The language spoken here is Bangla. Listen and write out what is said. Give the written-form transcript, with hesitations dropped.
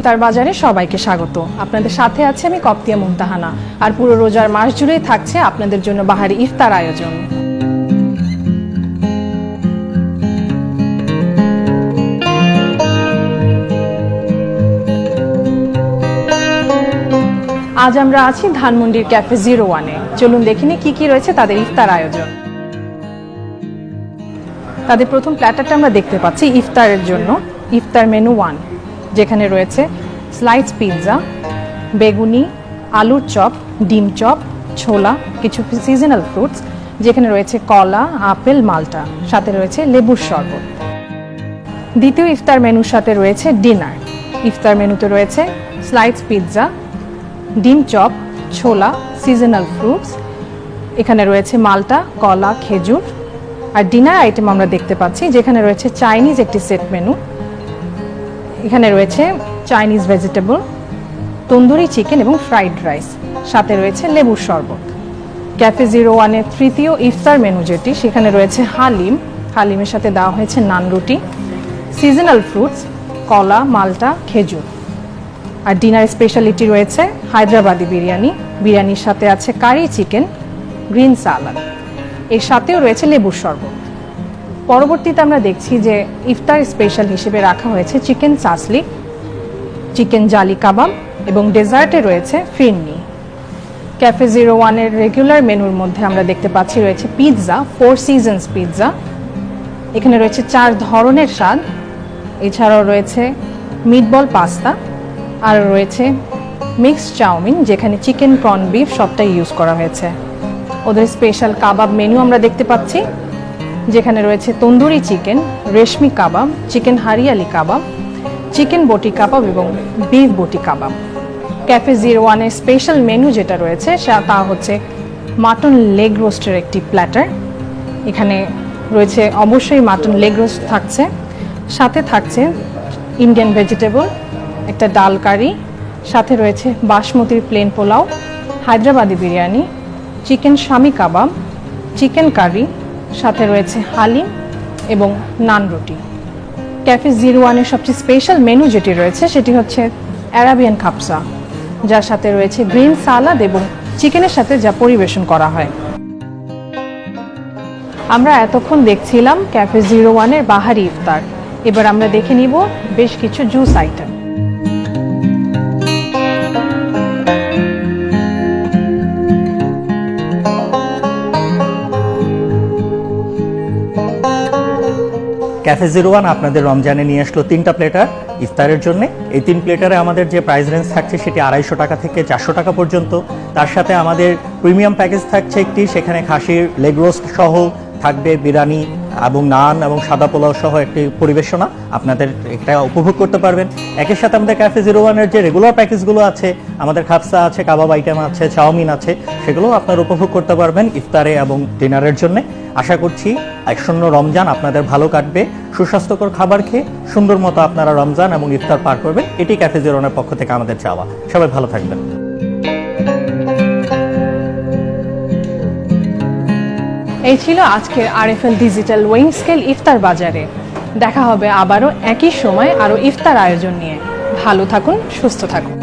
ইফতার বাজারে সবাইকে স্বাগত। আপনাদের সাথে আছে আমি কপ্তিয়া মুমতাহানা। আর পুরো রোজার মাস জুড়েই থাকছে আপনাদের জন্য বাহারি ইফতার আয়োজন। আজ আমরা আছি ধানমন্ডির ক্যাফে 01-এ। চলুন দেখিনি কি কি রয়েছে তাদের ইফতার আয়োজন। তাদের প্রথম প্ল্যাটারটা আমরা দেখতে পাচ্ছি ইফতারের জন্য ইফতার মেনু 1, যেখানে রয়েছে স্লাইস পিৎজা, বেগুনি, আলুর চপ, ডিম চপ, ছোলা, কিছু সিজনাল ফ্রুটস, যেখানে রয়েছে কলা, আপেল, মাল্টা, সাথে রয়েছে লেবুর শরবত। দ্বিতীয় ইফতার মেনুর সাথে রয়েছে ডিনার। ইফতার মেনুতে রয়েছে স্লাইস পিৎজা, ডিম চপ, ছোলা, সিজনাল ফ্রুটস, এখানে রয়েছে মাল্টা, কলা, খেজুর। আর ডিনার আইটেম আমরা দেখতে পাচ্ছি যেখানে রয়েছে চাইনিজ একটি সেট মেনু, এখানে রয়েছে চাইনিজ ভেজিটেবল, তন্দুরি চিকেন এবং ফ্রাইড রাইস, সাথে রয়েছে লেবুর শরবত। ক্যাফে 01-এর তৃতীয় ইফতার মেনু যেটি, সেখানে রয়েছে হালিম, হালিমের সাথে দেওয়া হয়েছে নান রুটি, সিজনাল ফ্রুটস, কলা, মাল্টা, খেজুর। আর ডিনার স্পেশালিটি রয়েছে হায়দ্রাবাদি বিরিয়ানি, বিরিয়ানির সাথে আছে কারি চিকেন, গ্রিন সালাদ, এর সাথেও রয়েছে লেবুর শরবত। পরবর্তীতে আমরা দেখছি যে ইফতার স্পেশাল হিসেবে রাখা হয়েছে চিকেন সাসলি, চিকেন জালি কাবাব এবং ডেজার্টে রয়েছে ফিরনি। ক্যাফে 01-এর রেগুলার মেনুর মধ্যে আমরা দেখতে পাচ্ছি রয়েছে পিৎজা, 4 সিজনস পিৎজা, এখানে রয়েছে 4 ধরনের স্বাদ, এছাড়াও রয়েছে মিটবল পাস্তা, আর রয়েছে মিক্সড চাউমিন, যেখানে চিকেন, কর্ন বিফ সবটাই ইউজ করা হয়েছে। ওদের স্পেশাল কাবাব মেনু আমরা দেখতে পাচ্ছি, যেখানে রয়েছে তন্দুরি চিকেন, রেশমি কাবাব, চিকেন হারিয়ালি কাবাব, চিকেন বটি কাবাব এবং বিফ বটি কাবাব। ক্যাফে 01-এর স্পেশাল মেনু যেটা রয়েছে তা হচ্ছে মাটন লেগ রোস্টের একটি প্ল্যাটার। এখানে রয়েছে অবশ্যই মাটন লেগ রোস্ট থাকছে, সাথে থাকছে ইন্ডিয়ান ভেজিটেবল, একটা ডাল কারি, সাথে রয়েছে বাসমতির প্লেন পোলাও, হায়দ্রাবাদি বিরিয়ানি, চিকেন শামি কাবাব, চিকেন কারি, সাথে রয়েছে হালিম এবং নান রুটি। ক্যাফে 01-এর সবচেয়ে স্পেশাল মেনু যেটি রয়েছে সেটি হচ্ছে অ্যারাবিয়ান খাপসা, যার সাথে রয়েছে গ্রিন সালাদ এবং চিকেনের সাথে যা পরিবেশন করা হয়। আমরা এতক্ষণ দেখছিলাম ক্যাফে 01-এর বাহারি ইফতার। এবার আমরা দেখে নিব বেশ কিছু জুস আইটেম। ক্যাফে 01 আপনাদের রমজানে নিয়ে আসলো 3টা প্লেটার ইফতারের জন্য। এই 3 প্লেটারে আমাদের যে প্রাইস রেঞ্জ থাকছে সেটি 250 টাকা থেকে 400 টাকা পর্যন্ত। তার সাথে আমাদের প্রিমিয়াম প্যাকেজ থাকছে একটি, সেখানে খাসির লেগ রোস্ট সহ থাকবে বিরিয়ানি এবং নান এবং সাদা পোলাও সহ একটি পরিবেশনা, আপনাদের এটা উপভোগ করতে পারবেন। একের সাথে আমাদের ক্যাফে 01-এর যে রেগুলার প্যাকেজগুলো আছে, আমাদের খাপসা আছে, কাবাব আইটেম আছে, চাউমিন আছে, সেগুলো আপনারা উপভোগ করতে পারবেন ইফতারে এবং ডিনারের জন্য। আশা করছি আসন্ন রমজান আপনাদের ভালো কাটবে, সুস্বাস্থ্যকর খাবার খেয়ে সুন্দর মতো আপনারা রমজান এবং ইফতার পার করবেন। এটি ক্যাফে 01-এর পক্ষ থেকে আমাদের চাওয়া। সবাই ভালো থাকবেন। এই ছিল আজকের RFL ডিজিটাল ওয়েইং স্কেল ইফতার বাজারে। দেখা হবে আবারও একই সময় আরও ইফতার আয়োজন নিয়ে। ভালো থাকুন, সুস্থ থাকুন।